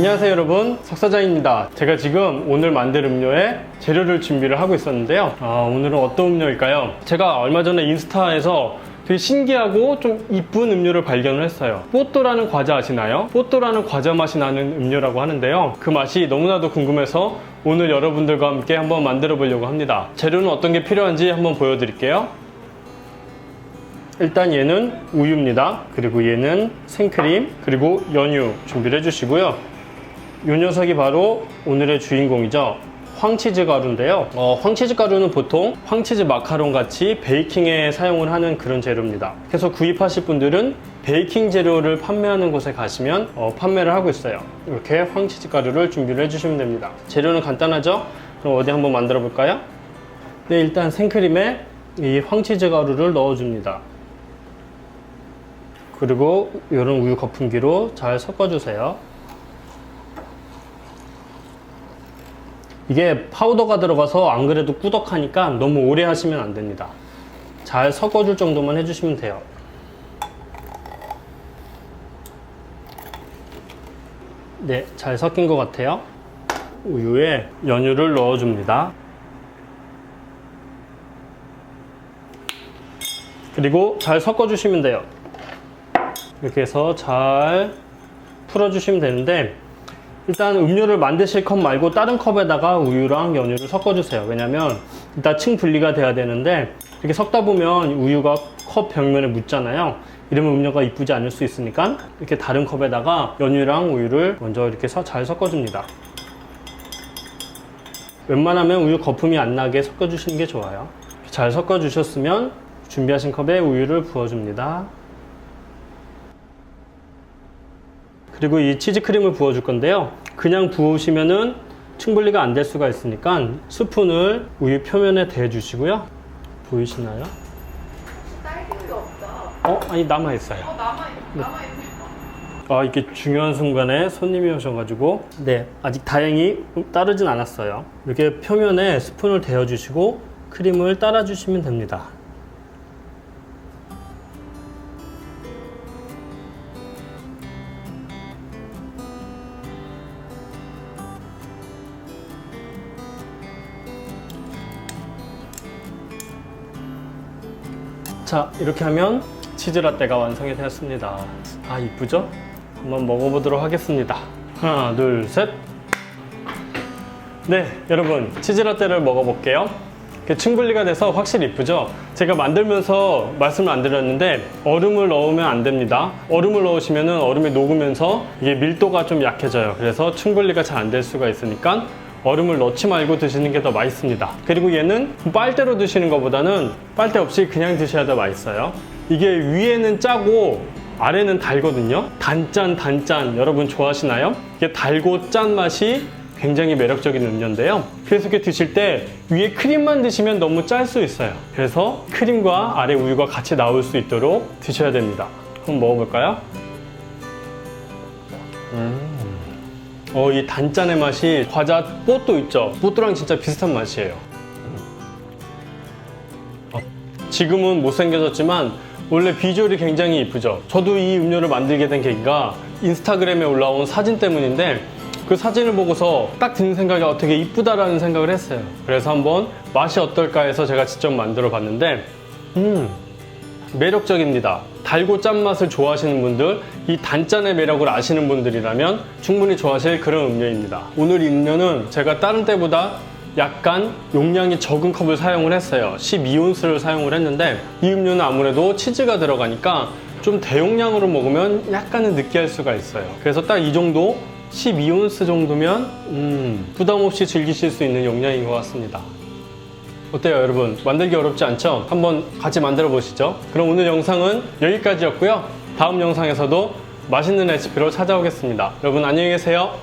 안녕하세요 여러분, 석사장입니다. 제가 지금 오늘 만들 음료에 재료를 준비를 하고 있었는데요. 오늘은 어떤 음료일까요? 제가 얼마 전에 인스타에서 되게 신기하고 좀 이쁜 음료를 발견을 했어요. 뽀또라는 과자 아시나요? 뽀또라는 과자 맛이 나는 음료라고 하는데요. 그 맛이 너무나도 궁금해서 오늘 여러분들과 함께 한번 만들어 보려고 합니다. 재료는 어떤 게 필요한지 한번 보여드릴게요. 일단 얘는 우유입니다. 그리고 얘는 생크림, 그리고 연유 준비를 해주시고요. 이 녀석이 바로 오늘의 주인공이죠. 황치즈 가루인데요. 황치즈 가루는 보통 황치즈 마카롱 같이 베이킹에 사용을 하는 그런 재료입니다. 그래서 구입하실 분들은 베이킹 재료를 판매하는 곳에 가시면 판매를 하고 있어요. 이렇게 황치즈 가루를 준비를 해주시면 됩니다. 재료는 간단하죠? 그럼 어디 한번 만들어 볼까요? 네, 일단 생크림에 이 황치즈 가루를 넣어줍니다. 그리고 이런 우유 거품기로 잘 섞어주세요. 이게 파우더가 들어가서 안 그래도 꾸덕하니까 너무 오래 하시면 안 됩니다. 잘 섞어줄 정도만 해주시면 돼요. 네, 잘 섞인 것 같아요. 우유에 연유를 넣어줍니다. 그리고 잘 섞어주시면 돼요. 이렇게 해서 잘 풀어주시면 되는데, 일단 음료를 만드실 컵 말고 다른 컵에다가 우유랑 연유를 섞어주세요. 왜냐면 일단 층 분리가 돼야 되는데 이렇게 섞다 보면 우유가 컵 벽면에 묻잖아요. 이러면 음료가 이쁘지 않을 수 있으니까 이렇게 다른 컵에다가 연유랑 우유를 먼저 이렇게 잘 섞어줍니다. 웬만하면 우유 거품이 안 나게 섞어주시는 게 좋아요. 잘 섞어주셨으면 준비하신 컵에 우유를 부어줍니다. 그리고 이 치즈크림을 부어줄 건데요. 그냥 부으시면은 층 분리가 안 될 수가 있으니까 스푼을 우유 표면에 대주시고요. 보이시나요? 딸기 우유 없다. 아니 남아있어요. 남아있네. 이렇게 중요한 순간에 손님이 오셔가지고 네, 아직 다행히 따르진 않았어요. 이렇게 표면에 스푼을 대어주시고 크림을 따라주시면 됩니다. 자, 이렇게 하면 치즈라떼가 완성이 되었습니다. 이쁘죠? 한번 먹어보도록 하겠습니다. 하나, 둘, 셋. 네, 여러분, 치즈라떼를 먹어볼게요. 층 분리가 돼서 확실히 이쁘죠? 제가 만들면서 말씀을 안 드렸는데 얼음을 넣으면 안 됩니다. 얼음을 넣으시면 얼음이 녹으면서 이게 밀도가 좀 약해져요. 그래서 층 분리가 잘 안 될 수가 있으니까 얼음을 넣지 말고 드시는 게 더 맛있습니다. 그리고 얘는 빨대로 드시는 것보다는 빨대 없이 그냥 드셔야 더 맛있어요. 이게 위에는 짜고 아래는 달거든요. 단짠 여러분 좋아하시나요? 이게 달고 짠 맛이 굉장히 매력적인 음료인데요. 그래서 이렇게 드실 때 위에 크림만 드시면 너무 짤 수 있어요. 그래서 크림과 아래 우유가 같이 나올 수 있도록 드셔야 됩니다. 한번 먹어볼까요? 이 단짠의 맛이 과자 뽀또 있죠? 뽀또랑 진짜 비슷한 맛이에요. 지금은 못생겨졌지만 원래 비주얼이 굉장히 이쁘죠? 저도 이 음료를 만들게 된 계기가 인스타그램에 올라온 사진 때문인데 그 사진을 보고서 딱 드는 생각이 되게 이쁘다라는 생각을 했어요. 그래서 한번 맛이 어떨까 해서 제가 직접 만들어 봤는데 매력적입니다. 달고 짠맛을 좋아하시는 분들, 이 단짠의 매력을 아시는 분들이라면 충분히 좋아하실 그런 음료입니다. 오늘 이 음료는 제가 다른 때보다 약간 용량이 적은 컵을 사용을 했어요. 12온스를 사용을 했는데 이 음료는 아무래도 치즈가 들어가니까 좀 대용량으로 먹으면 약간은 느끼할 수가 있어요. 그래서 딱 이 정도 12온스 정도면 부담 없이 즐기실 수 있는 용량인 것 같습니다. 어때요 여러분? 만들기 어렵지 않죠? 한번 같이 만들어 보시죠. 그럼 오늘 영상은 여기까지였고요. 다음 영상에서도 맛있는 레시피로 찾아오겠습니다. 여러분 안녕히 계세요.